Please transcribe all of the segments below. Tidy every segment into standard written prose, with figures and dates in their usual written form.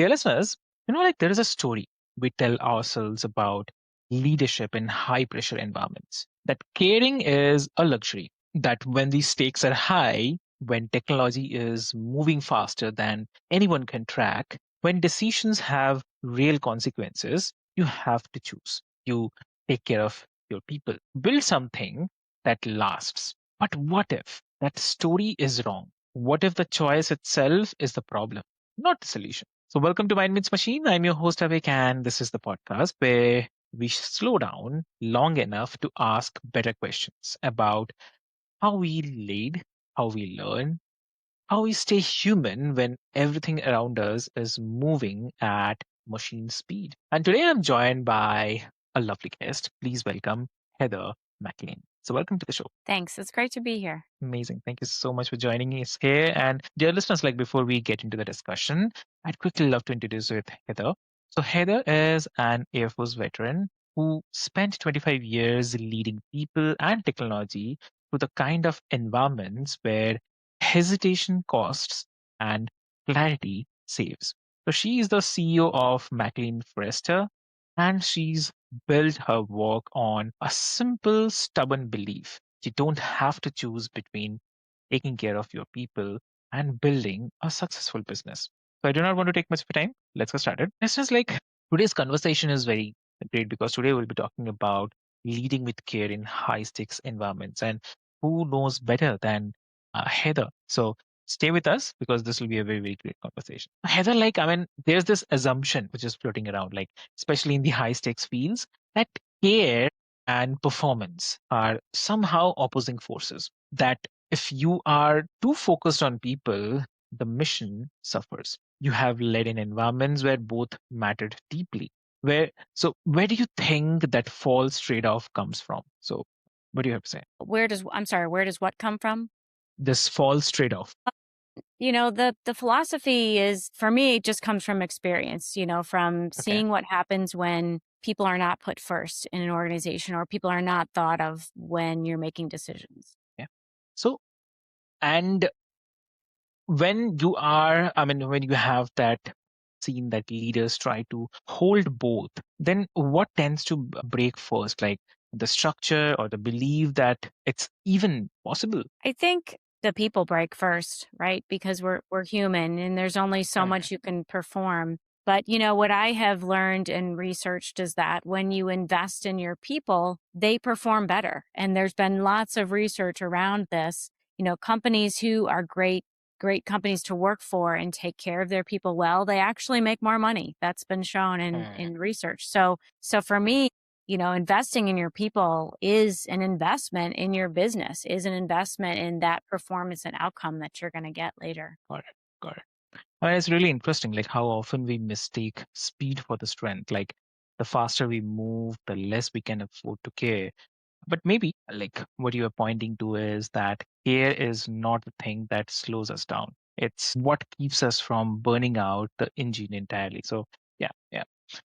Dear listeners, there is a story we tell ourselves about leadership in high pressure environments. That caring is a luxury, that when the stakes are high, when technology is moving faster than anyone can track, when decisions have real consequences, you have to choose. You take care of your people, build something that lasts. But what if that story is wrong? What if the choice itself is the problem, not the solution? So, welcome to Mind Meets Machine. I'm your host, Avik, and this is the podcast where we slow down long enough to ask better questions about how we lead, how we learn, how we stay human when everything around us is moving at machine speed. And today I'm joined by a lovely guest. Please welcome Heather McLean. So, welcome to the show. Thanks. It's great to be here. Amazing. Thank you so much for joining us here. And dear listeners, before we get into the discussion, I'd quickly love to introduce you with Heather. So Heather is an Air Force veteran who spent 25 years leading people and technology to the kind of environments where hesitation costs and clarity saves. So she is the CEO of McLean Forrester, and she's built her work on a simple, stubborn belief: you don't have to choose between taking care of your people and building a successful business. So I do not want to take much of your time. Let's get started. It's just today's conversation is very great because today we'll be talking about leading with care in high stakes environments. And who knows better than Heather? So stay with us because this will be a very, very great conversation. Heather, there's this assumption which is floating around, especially in the high stakes fields, that care and performance are somehow opposing forces. That if you are too focused on people, the mission suffers. You have led in environments where both mattered deeply. Where do you think that false trade-off comes from? So what do you have to say? Where does what come from? This false trade-off. The philosophy is, for me, it just comes from experience, from Okay. seeing what happens when people are not put first in an organization or people are not thought of when you're making decisions. Yeah. So and when you have that seen that leaders try to hold both, then what tends to break first, like the structure or the belief that it's even possible? I think the people break first, right? Because we're human and there's only so Okay. much you can perform. But what I have learned and researched is that when you invest in your people, they perform better. And there's been lots of research around this. Companies who are great companies to work for and take care of their people well, they actually make more money. That's been shown in Mm. in research. So for me, investing in your people is an investment in your business, is an investment in that performance and outcome that you're going to get later. Got it. Got it. It's really interesting, how often we mistake speed for the strength. Like the faster we move, the less we can afford to care. But maybe what you are pointing to is that care is not the thing that slows us down. It's what keeps us from burning out the engine entirely. So yeah, yeah.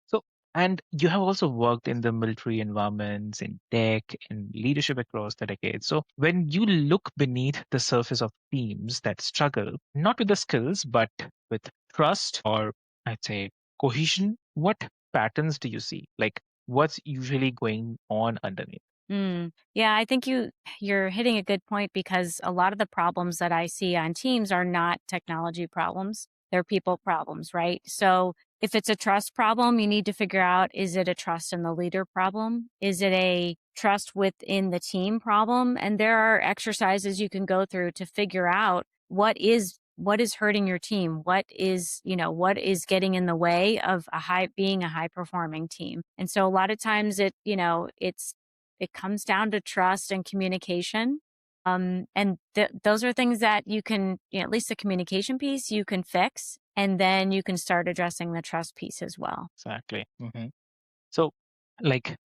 So and you have also worked in the military environments, in tech, in leadership across the decades. So when you look beneath the surface of teams that struggle, not with the skills, but with trust, or I'd say cohesion, what patterns do you see? What's usually going on underneath? Yeah, I think you're hitting a good point because a lot of the problems that I see on teams are not technology problems. They're people problems, right? So if it's a trust problem, you need to figure out, is it a trust in the leader problem? Is it a trust within the team problem? And there are exercises you can go through to figure out what is hurting your team, what is getting in the way of being a high performing team. And so a lot of times it comes down to trust and communication. And those are things that you can, at least the communication piece, you can fix. And then you can start addressing the trust piece as well. Exactly. So,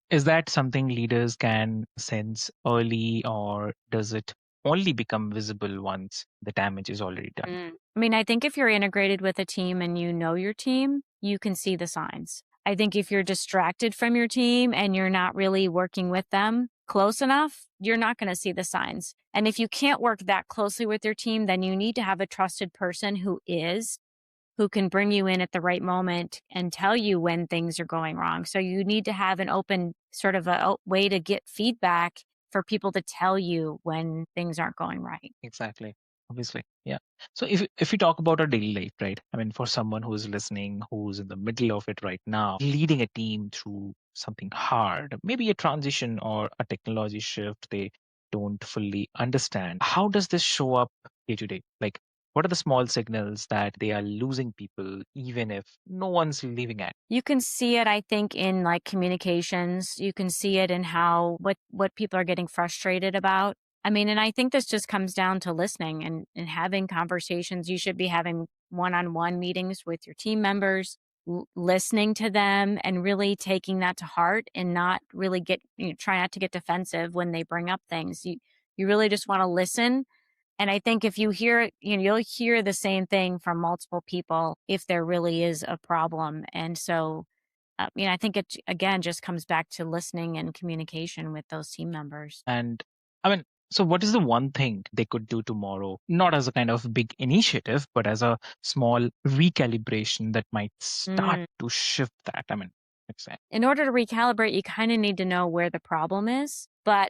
is that something leaders can sense early, or does it only become visible once the damage is already done? I mean, I think if you're integrated with a team and you know your team, you can see the signs. I think if you're distracted from your team and you're not really working with them close enough, you're not going to see the signs. And if you can't work that closely with your team, then you need to have a trusted person who is. who can bring you in at the right moment and tell you when things are going wrong. So you need to have an open sort of way to get feedback for people to tell you when things aren't going right. Exactly. Obviously. Yeah. So if you talk about our daily life, right? I mean, for someone who's listening, who's in the middle of it right now, leading a team through something hard, maybe a transition or a technology shift they don't fully understand, how does this show up day to day? Like, what are the small signals that they are losing people, even if no one's leaving at? You can see it, I think, in like communications. You can see it in how what people are getting frustrated about. I mean, and I think this just comes down to listening and having conversations. You should be having one-on-one meetings with your team members, listening to them and really taking that to heart and not really try not to get defensive when they bring up things. You really just want to listen, and I think if you hear it, you'll hear the same thing from multiple people if there really is a problem. And so, I think it again just comes back to listening and communication with those team members. And I mean, so what is the one thing they could do tomorrow, not as a kind of big initiative, but as a small recalibration that might start Mm. to shift that? I mean, exactly. In order to recalibrate, you kind of need to know where the problem is. But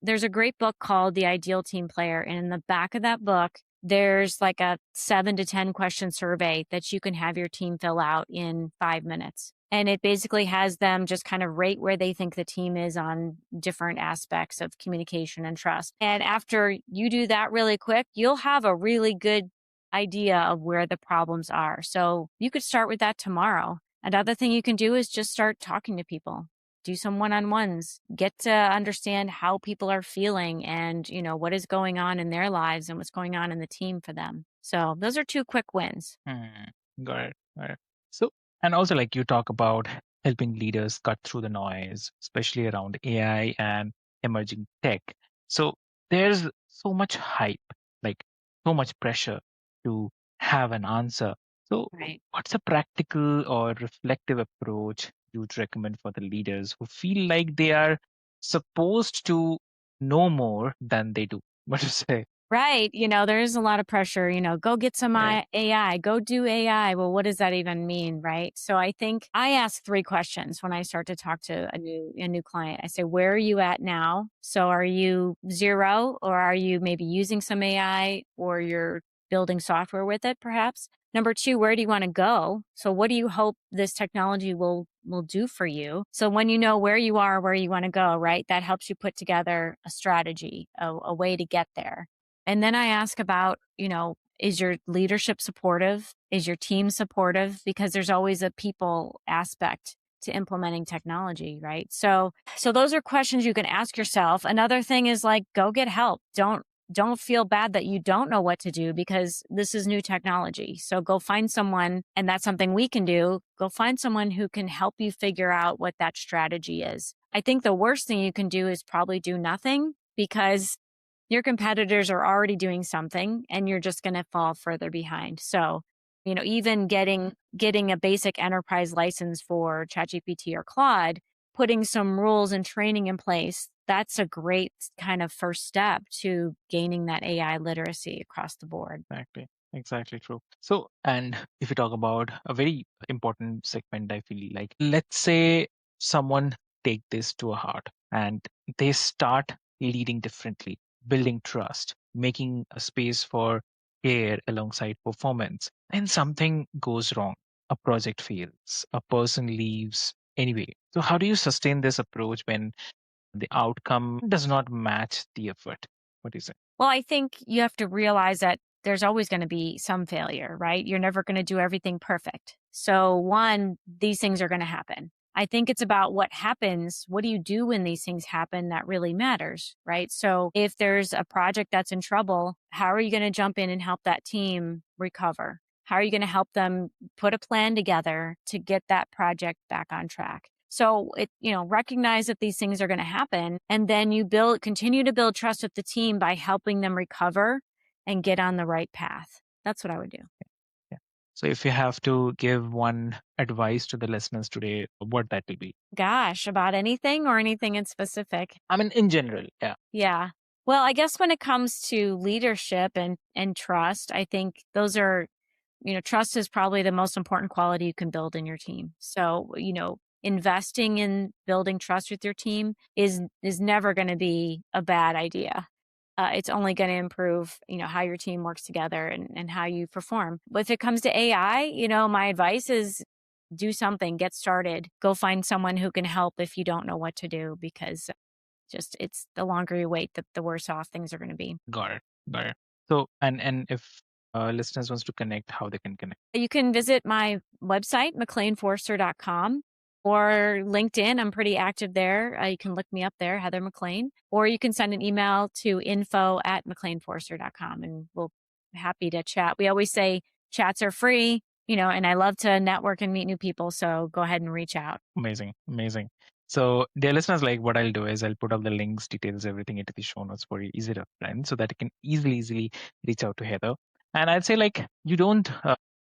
there's a great book called The Ideal Team Player. And in the back of that book, there's like a 7 to 10 question survey that you can have your team fill out in 5 minutes. And it basically has them just kind of rate where they think the team is on different aspects of communication and trust. And after you do that really quick, you'll have a really good idea of where the problems are. So you could start with that tomorrow. Another thing you can do is just start talking to people, do some one-on-ones, get to understand how people are feeling and, what is going on in their lives and what's going on in the team for them. So those are 2 quick wins. Got it. Got it. So, and also, like you talk about helping leaders cut through the noise, especially around AI and emerging tech. So, there's so much hype, like so much pressure to have an answer. So, Right. what's a practical or reflective approach you'd recommend for the leaders who feel like they are supposed to know more than they do? What to say? Right. There is a lot of pressure, go get some Right. AI, go do AI. Well, what does that even mean? Right. So I think I ask 3 questions when I start to talk to a new client. I say, where are you at now? So are you 0 or are you maybe using some AI or you're building software with it perhaps? Number 2, where do you want to go? So what do you hope this technology will do for you? So when you know where you are, where you want to go, right? That helps you put together a strategy, a way to get there. And then I ask about, is your leadership supportive? Is your team supportive? Because there's always a people aspect to implementing technology, right? So those are questions you can ask yourself. Another thing is like, go get help. Don't feel bad that you don't know what to do because this is new technology. So go find someone, and that's something we can do. Go find someone who can help you figure out what that strategy is. I think the worst thing you can do is probably do nothing because your competitors are already doing something and you're just going to fall further behind. So, even getting a basic enterprise license for ChatGPT or Claude, putting some rules and training in place, that's a great kind of first step to gaining that AI literacy across the board. Exactly. Exactly true. So, and if we talk about a very important segment, I feel like, let's say someone take this to a heart and they start leading differently, building trust, making a space for care alongside performance, and something goes wrong. A project fails, a person leaves anyway. So, how do you sustain this approach when the outcome does not match the effort? What do you say? Well, I think you have to realize that there's always going to be some failure, right? You're never going to do everything perfect. So, one, these things are going to happen. I think it's about what happens. What do you do when these things happen that really matters, right? So, if there's a project that's in trouble, how are you going to jump in and help that team recover? How are you going to help them put a plan together to get that project back on track? So recognize that these things are going to happen. And then continue to build trust with the team by helping them recover and get on the right path. That's what I would do. Yeah. So if you have to give one advice to the listeners today, what that will be? Gosh, about anything or anything in specific? I mean, in general, yeah. Yeah. Well, I guess when it comes to leadership and trust, I think those are trust is probably the most important quality you can build in your team. So, investing in building trust with your team is never going to be a bad idea. It's only going to improve, how your team works together and how you perform. But if it comes to AI, my advice is do something, get started, go find someone who can help if you don't know what to do, because just it's the longer you wait, the worse off things are going to be. Got it. Got it. So, and if listeners wants to connect, how they can connect? You can visit my website, mcleanforster.com, or LinkedIn. I'm pretty active there. You can look me up there, Heather McLean, or you can send an email to info@mcleanforster.com, and we'll be happy to chat. We always say chats are free, and I love to network and meet new people. So go ahead and reach out. Amazing, amazing. So, dear listeners, like what I'll do is I'll put up the links, details, everything into the show notes for you, easy to find, so that you can easily reach out to Heather. And I'd say like you don't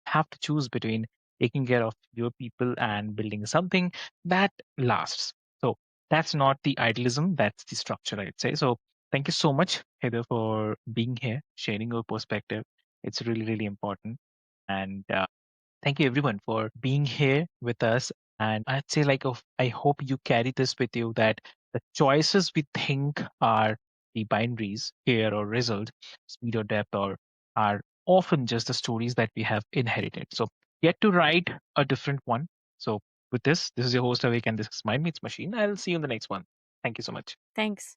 have to choose between taking care of your people and building something that lasts. So that's not the idealism, that's the structure, I'd say. So thank you so much, Heather, for being here, sharing your perspective. It's really important. And thank you everyone for being here with us. And I'd say, like, I hope you carry this with you that the choices we think are the binaries, here or result, speed or depth, or are often just the stories that we have inherited. So get to write a different one. So with this is your host Avik, and this is Mind Meets Machine. I'll see you in the next one. Thank you so much. Thanks.